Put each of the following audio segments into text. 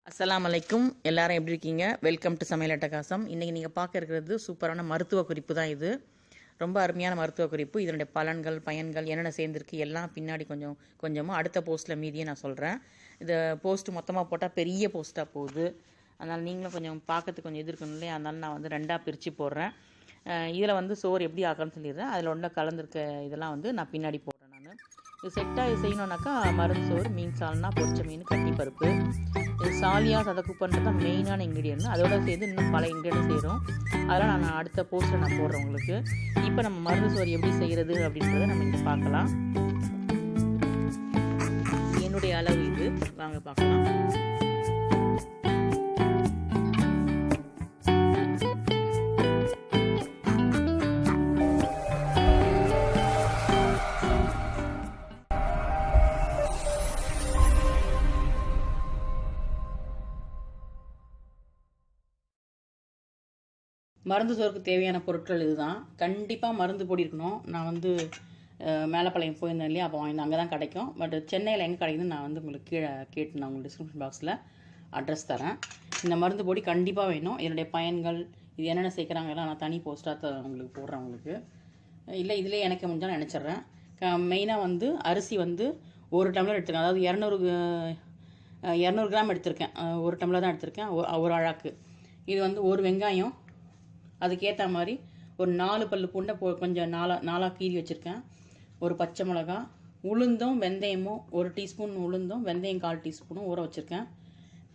அஸ்ஸலாமு அலைக்கும். எல்லாரும் எப்படி இருக்கீங்க? வெல்கம் டு சமையல் அட்டகாசம். இன்றைக்கி நீங்கள் பார்க்க இருக்கிறது சூப்பரான மருத்துவ குறிப்பு தான். இது ரொம்ப அருமையான மருத்துவ குறிப்பு. இதனுடைய பலன்கள், பயன்கள் என்னென்ன சேர்ந்துருக்கு எல்லாம் பின்னாடி கொஞ்சமாக அடுத்த போஸ்ட்டில் மீதியே நான் சொல்கிறேன். இந்த போஸ்ட் மொத்தமாக போட்டால் பெரிய போஸ்ட்டாக போகுது. அதனால் நீங்களும் கொஞ்சம் பார்க்கறதுக்கு கொஞ்சம் இருக்கணும் இல்லையா? அதனால் நான் ரெண்டாக பிரித்து போடுறேன். இதில் சோறு எப்படி ஆக்கணும்னு சொல்லிடுறேன். அதில் ஒன்றை கலந்துருக்க இதெல்லாம் நான் பின்னாடி போடுறேன். இது செட்டாக இது செய்யணுன்னாக்கா மருந்து சோறு, மீன் சால்னா, பொரிச்ச மீன், கட்டி பருப்பு, இது சாலியாக சதக்கு பண்ணுறது தான் மெயினான இன்க்ரீடியன்ட். அதோட சேர்ந்து இன்னும் பல இன்க்ரீடியன்ட் செய்கிறோம். அதெல்லாம் நான் அடுத்த போஸ்ட்டில் நான் போடுறேன் உங்களுக்கு. இப்போ நம்ம மருந்து சோறு எப்படி செய்கிறது அப்படின்றத நம்ம இங்கே பார்க்கலாம். என்னுடைய அளவு இது, வாங்க பார்க்கலாம். மருந்து சோறுக்கு தேவையான பொருட்கள் இதுதான். கண்டிப்பாக மருந்து பொடி இருக்கணும். நான் மேலப்பாளையம் போயிருந்தேன் இல்லையா, அப்போ அங்கே தான் கிடைக்கும். பட் சென்னையில் எங்கே கிடைக்குதுன்னு நான் உங்களுக்கு கீழே கேட்டு நான் உங்களுக்கு டிஸ்கிரிப்ஷன் பாக்ஸில் அட்ரஸ் தரேன். இந்த மருந்து பொடி கண்டிப்பாக வேணும். என்னுடைய பயன்கள், இது என்னென்ன சேர்க்குறாங்க எல்லாம் நான் தனி போஸ்ட்டாக உங்களுக்கு போடுறேன். உங்களுக்கு இல்லை இதிலே எனக்கு முடிஞ்சால் நினச்சிட்றேன். மெயினாக அரிசி 1 டம்ளர் எடுத்துருக்கேன். அதாவது 200 கிராம் எடுத்திருக்கேன். 1 டம்ளர் தான் எடுத்திருக்கேன், ஒரு அழாக்கு. இது ஒரு வெங்காயம், அதுக்கேற்ற மாதிரி ஒரு 4 பல்லு பூண்டை கொஞ்சம் நாலாக கீறி வச்சுருக்கேன். ஒரு பச்சை மிளகா, உளுந்தும் வெந்தயமும் 1 டீஸ்பூன் உளுந்தும் வெந்தயம் 1/4 டீஸ்பூனும் ஊற வச்சுருக்கேன்.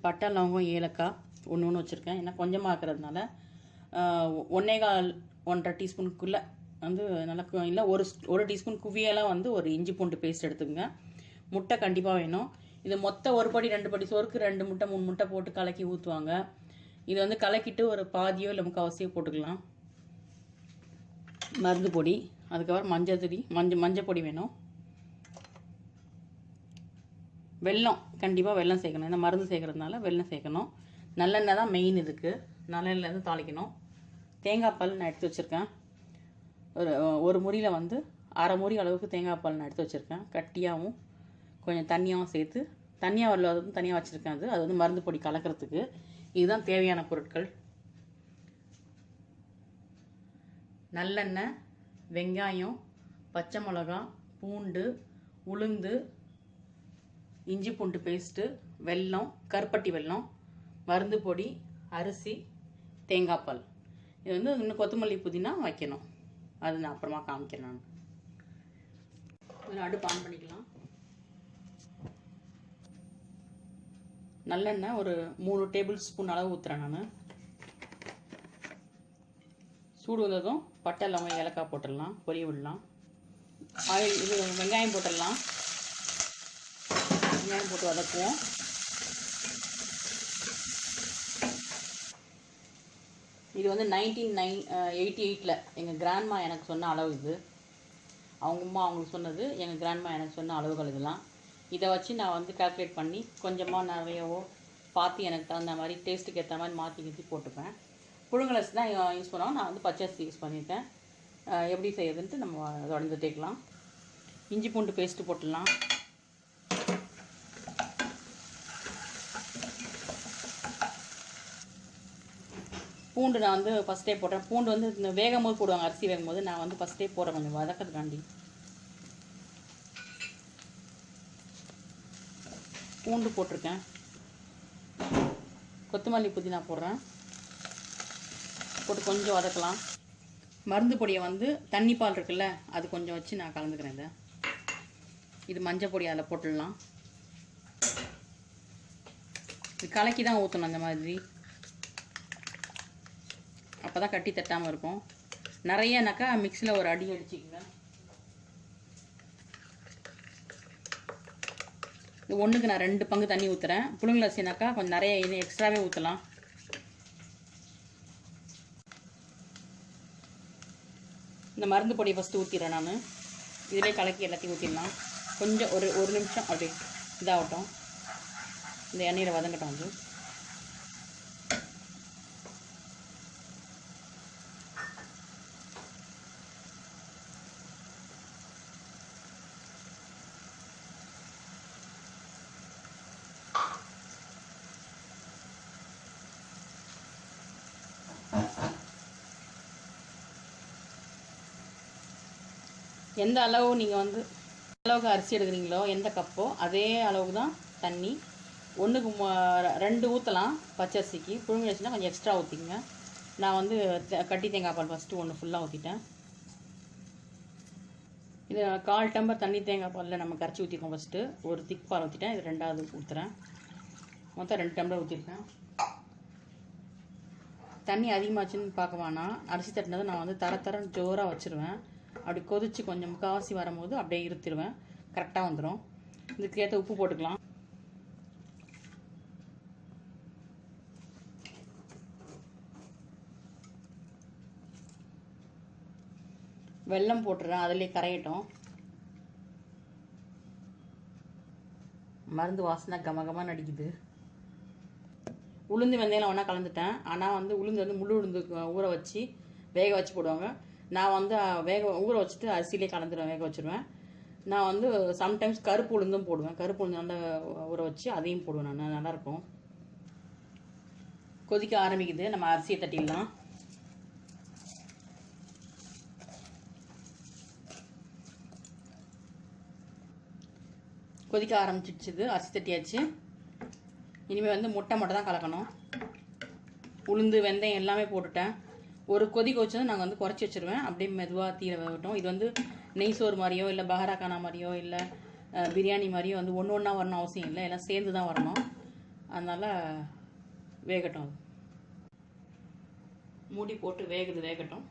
பட்டை, லவங்கம், ஏலக்காய் ஒன்று வச்சுருக்கேன். ஏன்னா கொஞ்சமாக இருக்கிறதுனால 1.25 டீஸ்பூனுக்குள்ளே நல்லா இல்லை, ஒரு டீஸ்பூன் குவியெல்லாம் ஒரு இஞ்சி பூண்டு பேஸ்ட் எடுத்துக்கோங்க. முட்டை கண்டிப்பாக வேணும். இது மொத்தம் 1 படி 2 படி சோறுக்கு 2 முட்டை 3 முட்டை போட்டு கலக்கி ஊற்றுவாங்க. இது கலக்கிட்டு ஒரு பாதியோ இல்லை முக்கால்வாசியோ போட்டுக்கலாம். மருந்து பொடி, அதுக்கப்புறம் மஞ்சள் பொடி வேணும். வெல்லம், கண்டிப்பாக வெல்லம் சேர்க்கணும். இந்த மருந்து சேர்க்கறதுனால வெல்லம் சேர்க்கணும். நல்லெண்ணெய் தான் மெயின். இதுக்கு நல்லெண்ணெய் தாளிக்கணும். தேங்காய் பால் நான் எடுத்து வச்சுருக்கேன். ஒரு முறியில் 1/2 முறி அளவுக்கு தேங்காய் பால் நான் எடுத்து வச்சுருக்கேன். கட்டியாகவும் கொஞ்சம் தண்ணியாகவும் சேர்த்து, தனியாக வரல தனியாக வச்சுருக்கேன். அது மருந்து பொடி கலக்கிறதுக்கு. இதுதான் தேவையான பொருட்கள். நல்லெண்ணெய், வெங்காயம், பச்சை மிளகா, பூண்டு, உளுந்து, இஞ்சி பூண்டு பேஸ்ட்டு, வெல்லம், கருப்பட்டி வெல்லம், மருந்து பொடி, அரிசி, தேங்காய் பால். இது இன்னும் கொத்தமல்லி புதினா வைக்கணும். அது நான் அப்புறமா காமிக்கிறேன். நான் அடுப்பு ஆன் பண்ணிக்கலாம். நல்லெண்ணெய் ஒரு 3 டேபிள் ஸ்பூன் அளவு ஊற்றுறேன் நான். சூடு வந்ததும் பட்டை, லவங்கம், ஏலக்காய் போட்டுடலாம், பொரிய விடலாம். ஆயில் வெங்காயம் போட்டுடலாம். வெங்காயம் போட்டு வதக்குவோம். இது 1988 எங்கள் கிராண்ட்மா எனக்கு சொன்ன அளவு இது. அவங்க அம்மா அவங்களுக்கு சொன்னது, எங்கள் கிராண்ட்மா எனக்கு சொன்ன அளவுகள் இதெல்லாம். இதை வச்சு நான் கால்குலேட் பண்ணி கொஞ்சமாக நிறையவோ பார்த்து எனக்கு தகுந்த மாதிரி டேஸ்ட்டுக்கு ஏற்ற மாதிரி மாற்றி போட்டுப்பேன். புழுங்கலரிசி தான் யூஸ் பண்ணுவோம். நான் பச்சரிசி யூஸ் பண்ணியிருக்கேன். எப்படி செய்யுதுன்ட்டு நம்ம தொடர்ந்து தேக்கலாம். இஞ்சி பூண்டு பேஸ்ட்டு போட்டுடலாம். பூண்டு நான் ஃபஸ்ட்டே போடுறேன். பூண்டு இந்த வேகும் போது போடுவாங்க, அரிசி வேகும் போது. நான் ஃபஸ்ட்டே போடுறேன் கொஞ்சம் வதக்கிறதுக்காண்டி. பூண்டு போட்டிருக்கேன். கொத்தமல்லி புதினா போடுறேன். போட்டு கொஞ்சம் வதக்கலாம். மருந்து பொடியை தண்ணி பால் இருக்குல்ல, அது கொஞ்சம் வச்சு நான் கலந்துக்கிறேன். இது மஞ்சள் பொடி அதில் போட்டுடலாம். இது கலக்கி தான் ஊற்றணும். அந்த மாதிரி அப்போ தான் கட்டி தட்டாமல் இருக்கும். நிறையனாக்கா மிக்ஸியில் ஒரு அடி அடிச்சிக்கங்க. ஒன்றுக்கு நான் 2 பங்கு தண்ணி ஊற்றுறேன். புழுங்கலரிசினாக்கா கொஞ்சம் நிறைய இன்னும் எக்ஸ்ட்ராவே ஊற்றலாம். இந்த மருந்து பொடியை ஃபஸ்ட்டு ஊற்றிடுறேன் நான். இதிலே கலக்கி எல்லாத்தையும் ஊற்றிடலாம். கொஞ்சம் ஒரு நிமிஷம் அப்படி இதாகட்டும். இந்த எண்ணெயில் வதங்கட்டும். எந்த அளவு நீங்கள் வந்து அளவுக்கு அரிசி எடுக்கிறீங்களோ எந்த கப்போ அதே அளவுக்கு தான் தண்ணி. 1க்கு 2 ஊற்றலாம் பச்சரிசிக்கு. புழுங்கி வச்சுன்னா கொஞ்சம் எக்ஸ்ட்ரா ஊற்றிங்க. நான் வந்து கட்டி தேங்காய் பால் ஃபஸ்ட்டு 1 ஃபுல்லாக ஊற்றிட்டேன். இது 1/4 டம்ளர் தண்ணி தேங்காய் பாலில் நம்ம கரைச்சி ஊற்றிருக்கோம். ஃபஸ்ட்டு ஒரு திக் பால் ஊற்றிட்டேன். இது 2வது ஊற்றுறேன். மொத்தம் 2 டம்ளர் ஊற்றிருக்கேன். தண்ணி அதிகமாச்சுன்னு பார்க்க வேணாம். அரிசி தட்டினதை நான் வந்து தர ஜோராக வச்சுருவேன். அப்படி கொதித்து கொஞ்சம் முக்கால்வாசி வரும்போது அப்படியே இருத்திடுவேன். கரெக்டாக வந்துடும். இதுக்கேற்ற உப்பு போட்டுக்கலாம். வெல்லம் போட்டுறேன், அதிலே கரையட்டும். மருந்து வாசனை கமகமாக நடிக்குது. உளுந்து வெந்தயம் ஒன்றா கலந்துட்டேன். ஆனால் வந்து உளுந்து வந்து முழு உளுந்து ஊற வச்சு வேக வச்சு போடுவாங்க. நான் வந்து ஊற வச்சுட்டு அரிசியிலே கலந்துடுவேன், வேக வச்சுருவேன். நான் வந்து சம்டைம்ஸ் கருப்பு உளுந்தும் போடுவேன். கருப்பு உளுந்து நல்லா ஊற வச்சு அதையும் போடுவேன். நான் நல்லாயிருக்கும். கொதிக்க ஆரம்பிக்குது. நம்ம அரிசியை தட்டிடலாம். கொதிக்க ஆரம்பிச்சிடுச்சு. அரிசி தட்டியாச்சு. இனிமேல் வந்து முட்டை மட்டும் தான் கலக்கணும். உளுந்து வெந்தயம் எல்லாமே போட்டுட்டேன். ஒரு கொதி கொதிச்சதும் நாங்கள் வந்து குறைச்சி வச்சுருவேன். அப்படியே மெதுவாக தீர வேகட்டும். இது வந்து நெய் சோறு மாதிரியோ இல்லை பஹராக்கானா மாதிரியோ இல்லை பிரியாணி மாதிரியோ வந்து ஒன்று ஒன்றா வரணும் அவசியம் இல்லை. எல்லாம் சேர்ந்து தான் வரணும். அதனால் வேகட்டும். மூடி போட்டு வேகட்டும்.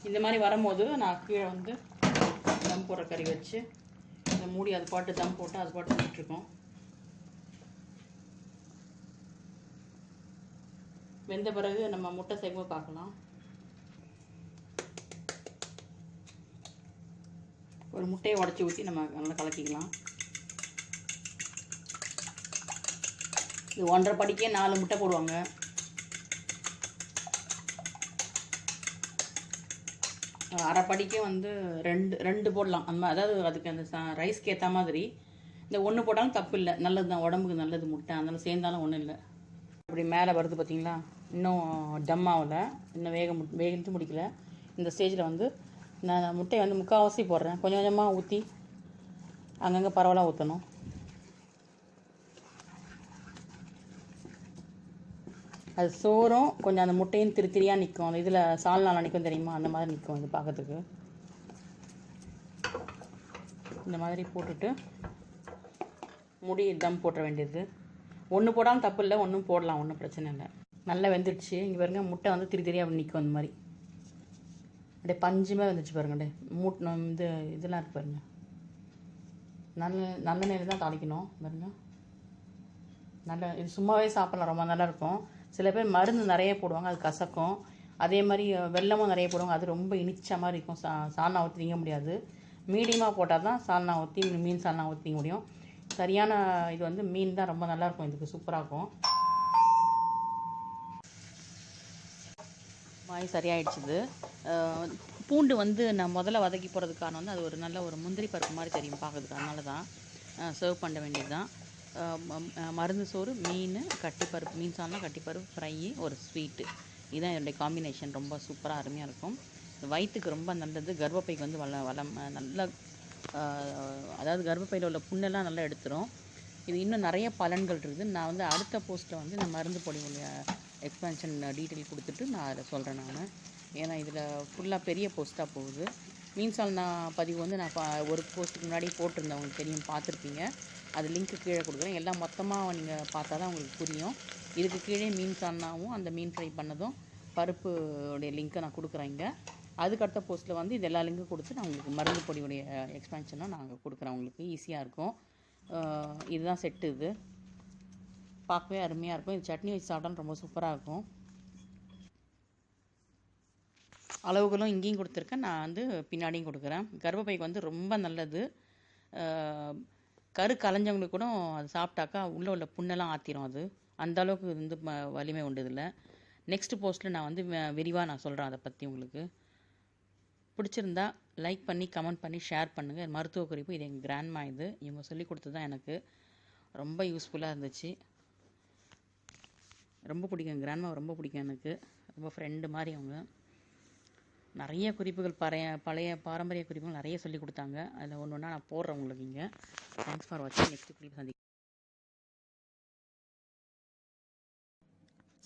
இந்த மாதிரி வரும்போது நான் கீழே வந்து தம் போடுற கறி வச்சு இந்த மூடி அது பாட்டு தம் போட்டு அது பாட்டு விட்டுருக்கோம். வெந்த பிறகு நம்ம முட்டை செய்வோம் பார்க்கலாம். ஒரு முட்டையை உடச்சி ஊற்றி நம்ம நல்லா கலக்கிக்கலாம். இது 1.5 படிக்கே 4 முட்டை போடுவாங்க. அரை படிக்கே வந்து 2 போடலாம். அதாவது அதுக்கு அந்த ரைஸ்க்கு ஏற்ற மாதிரி. இந்த 1 போட்டாலும் தப்பு இல்லை, நல்லது தான், உடம்புக்கு நல்லது முட்டை. அதனால சேர்ந்தாலும் ஒன்றும் இல்லை. அப்படி மேலே வருது பார்த்தீங்களா? இன்னும் டம் ஆகல, இன்னும் வேகத்து முடிக்கல. இந்த ஸ்டேஜில் வந்து நான் முட்டையை வந்து முக்கால்வாசி போடுறேன். கொஞ்சம் கொஞ்சமாக ஊற்றி அங்கங்கே பரவலாக ஊற்றணும். அது சோறும் கொஞ்சம் அந்த முட்டையும் திரியாக நிற்கும். அந்த இதில் சால்நாள் நிற்கும் தெரியுமா? அந்த மாதிரி நிற்கும் இது பார்க்கறதுக்கு. இந்த மாதிரி போட்டுட்டு முடி தம் போட்டுற வேண்டியது. 1 போடாமல் தப்பு இல்லை, 1 போடலாம், ஒன்றும் பிரச்சனை இல்லை. நல்லா வெந்துடுச்சு. இங்கே பாருங்க, முட்டை வந்து திரியாக அப்படி நிற்கும். அந்த மாதிரி அப்படியே பஞ்சுமே வந்துச்சு பாருங்க. அப்படியே இதெல்லாம் இருக்கு பாருங்க. நல்லெண்ணெயில் தான் தாளிக்கணும் பாருங்க. இது சும்மாவே சாப்பிட்லாம், ரொம்ப நல்லாயிருக்கும். சில பேர் மருந்து நிறைய போடுவாங்க, அது கசக்கும். அதே மாதிரி வெல்லமும் நிறைய போடுவாங்க, அது ரொம்ப இனிச்ச மாதிரி இருக்கும். சால்னா ஊற்றி திங்க முடியாது. மீடியமாக போட்டால் தான் சால்னா ஊற்றி மீன் சால்னா ஊற்றி திங்க முடியும். சரியான இது வந்து மீன் தான் ரொம்ப நல்லாயிருக்கும். இதுக்கு சூப்பராக இருக்கும். வாய் சரியாயிடுச்சுது. பூண்டு வந்து நான் முதல்ல வதக்கி போகிறதுக்கு காரணம் வந்து அது ஒரு நல்ல ஒரு முந்திரி பருப்பு மாதிரி தெரியும் பார்க்கறதுக்கு. அதனால தான் சர்வ் பண்ண வேண்டியது தான். மருந்து சோறு, மீன், கட்டிப்பருப்பு, மீன் சால்னா, கட்டிப்பருப்பு ஃப்ரை, ஒரு ஸ்வீட்டு. இதுதான் என்னுடைய காம்பினேஷன். ரொம்ப சூப்பராக அருமையாக இருக்கும். வயிற்றுக்கு ரொம்ப நல்லது. கர்ப்பப்பைக்கு வந்து வளம் நல்லா, அதாவது கர்ப்பப்பையில் உள்ள புண்ணெல்லாம் நல்லா எடுத்துரும். இது இன்னும் நிறைய பலன்கள் இருக்குது. நான் வந்து அடுத்த போஸ்ட்டில் வந்து நான் மருந்து பொடியுடைய எக்ஸ்பென்ஷன் டீட்டெயில் கொடுத்துட்டு நான் அதை சொல்கிறேன் நான். ஏன்னா இதில் ஃபுல்லாக பெரிய போஸ்ட்டாக போகுது. மீன் சால்னா பதிவு வந்து நான் ஒரு போஸ்ட்டுக்கு முன்னாடி போட்டிருந்தேன், உங்களுக்கு தெரியும், பார்த்துருப்பீங்க. அது லிங்க்கு கீழே கொடுக்குறேன். எல்லாம் மொத்தமாக நீங்கள் பார்த்தா தான் உங்களுக்கு புரியும். இதுக்கு கீழே மீன் சால்னாவும் அந்த மீன் ஃப்ரை பண்ணதும் பருப்பு உடைய லிங்க்கை நான் கொடுக்குறேன் இங்கே. அதுக்கடுத்த போஸ்ட்டில் வந்து இது எல்லா லிங்க்கும் கொடுத்து நான் உங்களுக்கு மருந்து பொடியுடைய எக்ஸ்பென்ஷனாக நாங்கள் கொடுக்குறேன். உங்களுக்கு ஈஸியாக இருக்கும். இதுதான் செட்டு. இது பார்க்கவே அருமையாக இருக்கும். இது சட்னி வச்சு சாப்பிட்டாலும் ரொம்ப சூப்பராக இருக்கும். அளவுகளும் இங்கேயும் கொடுத்துருக்கேன், நான் வந்து பின்னாடியும் கொடுக்குறேன். கர்ப்பப்பைக்கு வந்து ரொம்ப நல்லது. கரு கலைஞ்சவங்களுக்கு கூட அது சாப்பிட்டாக்கா உள்ளே உள்ள புண்ணெல்லாம் ஆற்றிடும். அது அந்த அளவுக்கு வந்து வலிமை உண்டு இதில். நெக்ஸ்ட் போஸ்ட்டில் நான் வந்து விரிவாக நான் சொல்கிறேன் அதை பற்றி. உங்களுக்கு பிடிச்சிருந்தா லைக் பண்ணி கமெண்ட் பண்ணி ஷேர் பண்ணுங்கள். மருத்துவ குறிப்பு இது எங்கள் கிராண்ட்மா, இது இவங்க சொல்லி கொடுத்து தான் எனக்கு ரொம்ப யூஸ்ஃபுல்லாக இருந்துச்சு. ரொம்ப பிடிக்கும். கிராண்ட்மா ரொம்ப பிடிக்கும் எனக்கு. ரொம்ப ஃப்ரெண்டு மாதிரி அவங்க. நிறைய குறிப்புகள் பழைய பாரம்பரிய குறிப்புகள் நிறைய சொல்லி கொடுத்தாங்க. அதில் ஒன்று ஒன்றா நான் போடுறேன் உங்களுக்கு இங்கே. தேங்க்ஸ் ஃபார் வாட்சிங். நெக்ஸ்ட் குறிப்பு சந்தி.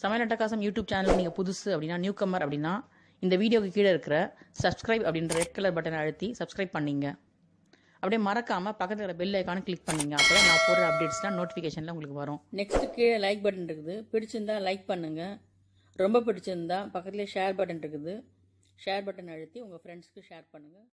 சமையல் அட்டகாசம் யூடியூப் சேனல் நீங்கள் புதுசு அப்படின்னா, நியூ கம்மர் அப்படின்னா, இந்த வீடியோக்கு கீழே இருக்கிற சப்ஸ்கிரைப் அப்படின்ற ரெட் கலர் பட்டனை அழுத்தி சப்ஸ்கிரைப் பண்ணிங்க. அப்படியே மறக்காமல் பக்கத்தில் இருக்கிற பெல் ஐக்கானு கிளிக் பண்ணிங்க. அப்போ தான் நான் போடுற அப்டேட்ஸ்லாம் நோட்டிஃபிகேஷனில் உங்களுக்கு வரும். நெக்ஸ்ட்டு கீழே லைக் பட்டன் இருக்குது. பிடிச்சிருந்தா லைக் பண்ணுங்கள். ரொம்ப பிடிச்சிருந்தா பக்கத்துலேயே ஷேர் பட்டன் இருக்குது. ஷேர் பட்டன் அழுத்தி உங்கள் ஃப்ரெண்ட்ஸ்க்கு ஷேர் பண்ணுங்கள்.